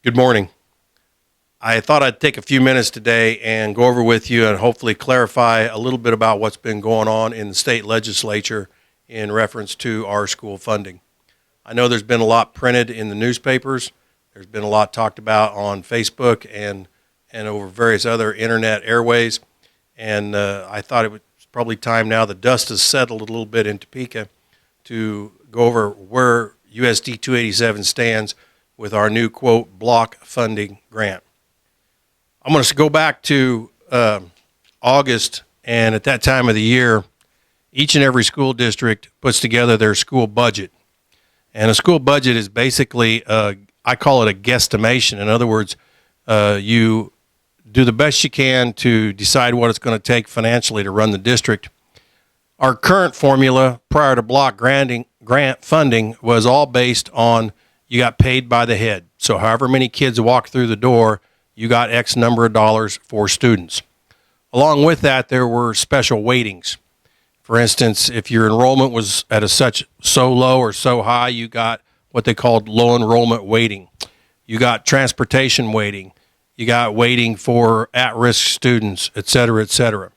Good morning. I thought I'd take a few minutes today and go over with you and hopefully clarify a little bit about what's been going on in the state legislature in reference to our school funding. I know there's been a lot printed in the newspapers. There's been a lot talked about on Facebook and over various other internet airways. And I thought it was probably time now the dust has settled a little bit in Topeka to go over where USD 287 stands with our new, quote, block funding grant. I'm going to go back to August, and at that time of the year, each and every school district puts together their school budget. And a school budget is basically, I call it a guesstimation. In other words, you do the best you can to decide what it's going to take financially to run the district. Our current formula prior to block grant funding was all based on you got paid by the head. So however many kids walk through the door, you got X number of dollars for students. Along with that, there were special weightings. For instance, if your enrollment was at so low or so high, you got what they called low enrollment weighting. You got transportation weighting. You got weighting for at-risk students, et cetera, et cetera.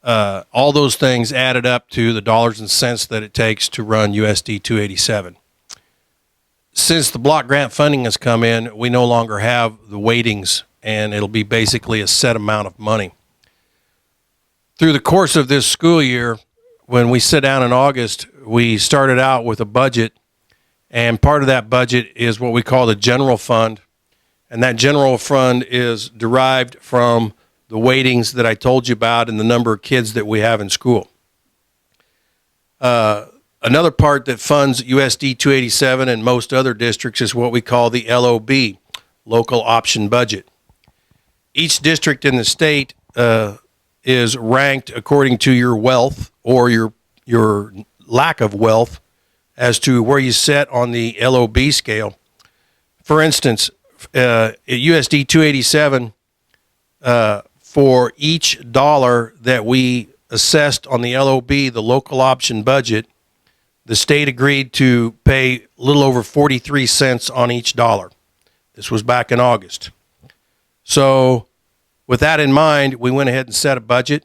All those things added up to the dollars and cents that it takes to run USD 287. Since the block grant funding has come in, we no longer have the weightings, and it'll be basically a set amount of money. Through the course of this school year, when we sit down in August, we started out with a budget, and part of that budget is what we call the general fund, and that general fund is derived from the weightings that I told you about and the number of kids that we have in school. Another part that funds USD 287 and most other districts is what we call the LOB, local option budget. Each district in the state is ranked according to your wealth or your lack of wealth as to where you sit on the LOB scale. For instance, at USD 287, for each dollar that we assessed on the LOB, the local option budget, the state agreed to pay a little over 43 cents on each dollar. This was back in August. So with that in mind, we went ahead and set a budget,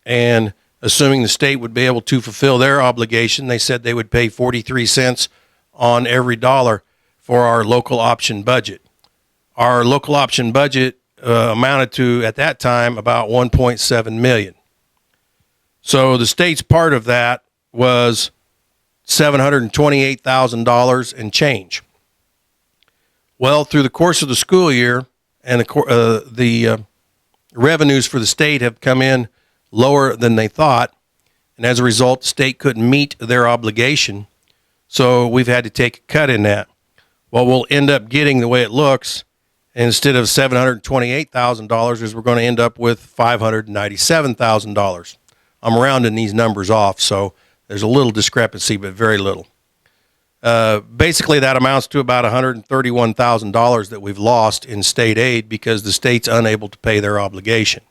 and assuming the state would be able to fulfill their obligation, they said they would pay 43 cents on every dollar for our local option budget. Our local option budget amounted to, at that time, about $1.7 million. So the state's part of that was $728,000 and change. Well, through the course of the school year, and the revenues for the state have come in lower than they thought, and as a result, the state couldn't meet their obligation, so we've had to take a cut in that. What we'll end up getting, the way it looks, instead of $728,000, is we're going to end up with $597,000. I'm rounding these numbers off, so there's a little discrepancy, but very little. Basically, that amounts to about $131,000 that we've lost in state aid because the state's unable to pay their obligation.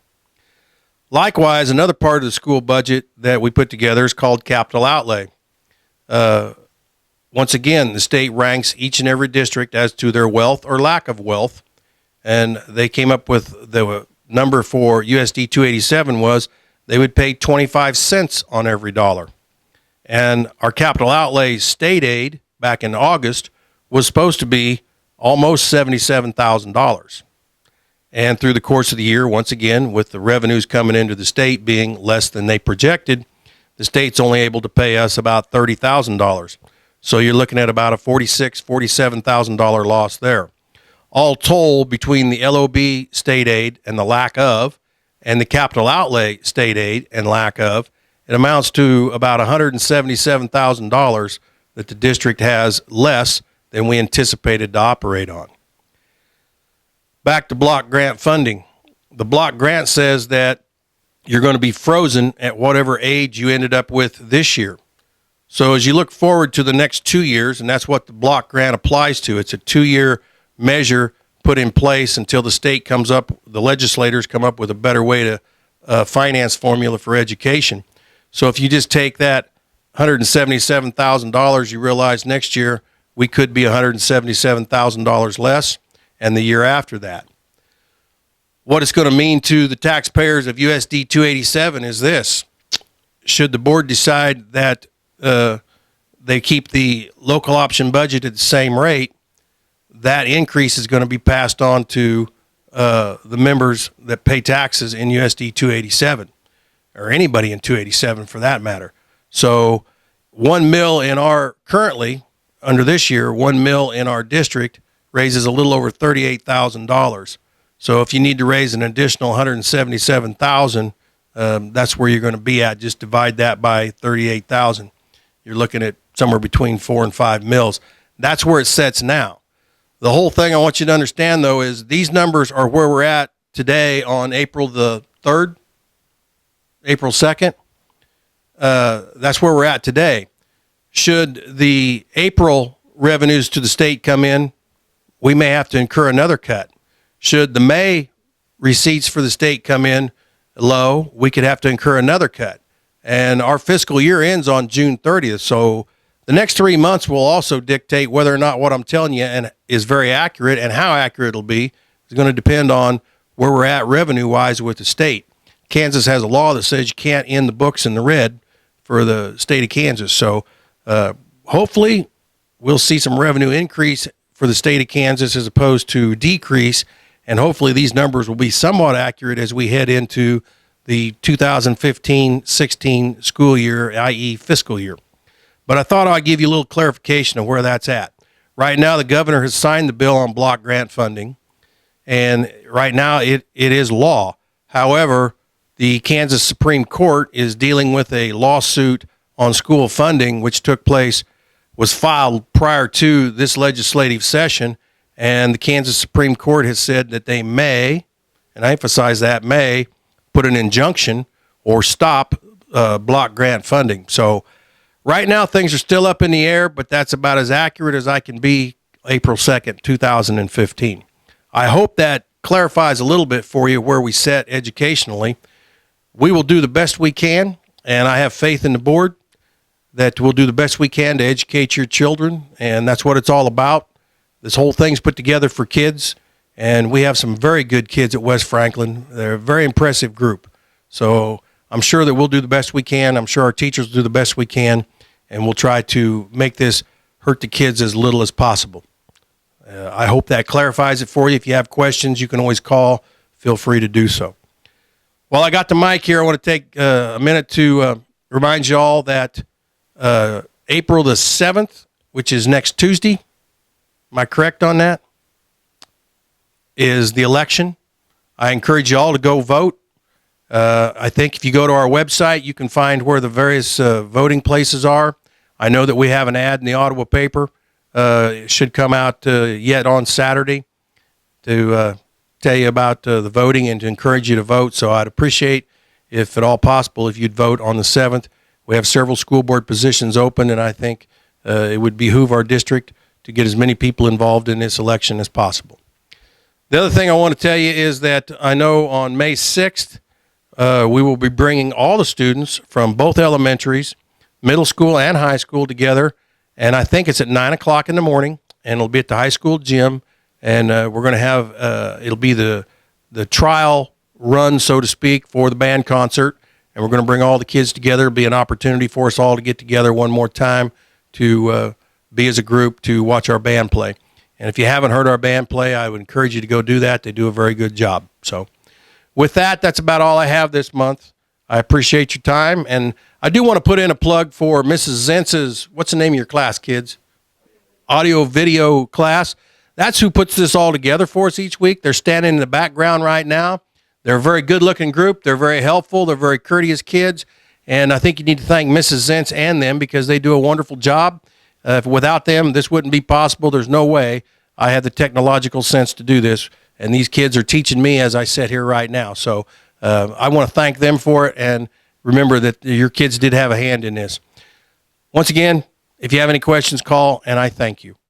Likewise, another part of the school budget that we put together is called capital outlay. Once again, the state ranks each and every district as to their wealth or lack of wealth, and they came up with the number for USD 287 was they would pay 25 cents on every dollar. And our capital outlay state aid back in August was supposed to be almost $77,000. And through the course of the year, once again, with the revenues coming into the state being less than they projected, the state's only able to pay us about $30,000. So you're looking at about a $47,000 loss there. All told, between the LOB state aid and the lack of, and the capital outlay state aid and lack of, it amounts to about $177,000 that the district has less than we anticipated to operate on. Back to block grant funding. The block grant says that you're going to be frozen at whatever age you ended up with this year. So as you look forward to the next 2 years, and that's what the block grant applies to, it's a 2-year measure put in place until the state comes up, the legislators come up with a better way to finance formula for education. So if you just take that $177,000, you realize next year we could be $177,000 less, and the year after that. What it's going to mean to the taxpayers of USD 287 is this. Should the board decide that they keep the local option budget at the same rate, that increase is going to be passed on to the members that pay taxes in USD 287, or anybody in 287 for that matter. So 1 mil in our, currently, under this year, 1 mil in our district raises a little over $38,000. So if you need to raise an additional $177,000, that's where you're going to be at. Just divide that by 38,000. You're looking at somewhere between 4 and 5 mils. That's where it sets now. The whole thing I want you to understand, though, is these numbers are where we're at today on April the 3rd, April 2nd. That's where we're at today. Should the April revenues to the state come in, we may have to incur another cut. Should the May receipts for the state come in low, we could have to incur another cut. And our fiscal year ends on June 30th. So the next 3 months will also dictate whether or not what I'm telling you and is very accurate, and how accurate it'll be is going to depend on where we're at revenue-wise with the state. Kansas has a law that says you can't end the books in the red for the state of Kansas. So hopefully we'll see some revenue increase for the state of Kansas as opposed to decrease, and hopefully these numbers will be somewhat accurate as we head into the 2015-16 school year, i.e. fiscal year. But I thought I'd give you a little clarification of where that's at. Right now, the governor has signed the bill on block grant funding, and right now it is law. However, the Kansas Supreme Court is dealing with a lawsuit on school funding, which was filed prior to this legislative session, and the Kansas Supreme Court has said that they may, and I emphasize that, may put an injunction or stop block grant funding. So right now, things are still up in the air, but that's about as accurate as I can be April 2nd, 2015. I hope that clarifies a little bit for you where we sit educationally. We will do the best we can, and I have faith in the board that we'll do the best we can to educate your children, and that's what it's all about. This whole thing's put together for kids, and we have some very good kids at West Franklin. They're a very impressive group. So I'm sure that we'll do the best we can. I'm sure our teachers will do the best we can, and we'll try to make this hurt the kids as little as possible. I hope that clarifies it for you. If you have questions, you can always call. Feel free to do so. While I got the mic here, I want to take a minute to remind you all that April the 7th, which is next Tuesday, am I correct on that, is the election. I encourage you all to go vote. I think if you go to our website, you can find where the various voting places are. I know that we have an ad in the Ottawa paper. It should come out yet on Saturday to tell you about the voting and to encourage you to vote. So I'd appreciate, if at all possible, if you'd vote on the 7th. We have several school board positions open, and I think it would behoove our district to get as many people involved in this election as possible. The other thing I want to tell you is that I know on May 6th, we will be bringing all the students from both elementaries, middle school and high school together, and I think it's at 9 o'clock in the morning, and it'll be at the high school gym, and we're going to have, it'll be the trial run, so to speak, for the band concert, and we're going to bring all the kids together. It'll be an opportunity for us all to get together one more time to be as a group to watch our band play. And if you haven't heard our band play, I would encourage you to go do that. They do a very good job. So with that, that's about all I have this month. I appreciate your time. And I do want to put in a plug for Mrs. Zentz's, what's the name of your class, kids? Audio video class. That's who puts this all together for us each week. They're standing in the background right now. They're a very good-looking group. They're very helpful. They're very courteous kids. And I think you need to thank Mrs. Zentz and them because they do a wonderful job. Without them, this wouldn't be possible. There's no way I have the technological sense to do this. And these kids are teaching me as I sit here right now. So I want to thank them for it. And remember that your kids did have a hand in this. Once again, if you have any questions, call, and I thank you.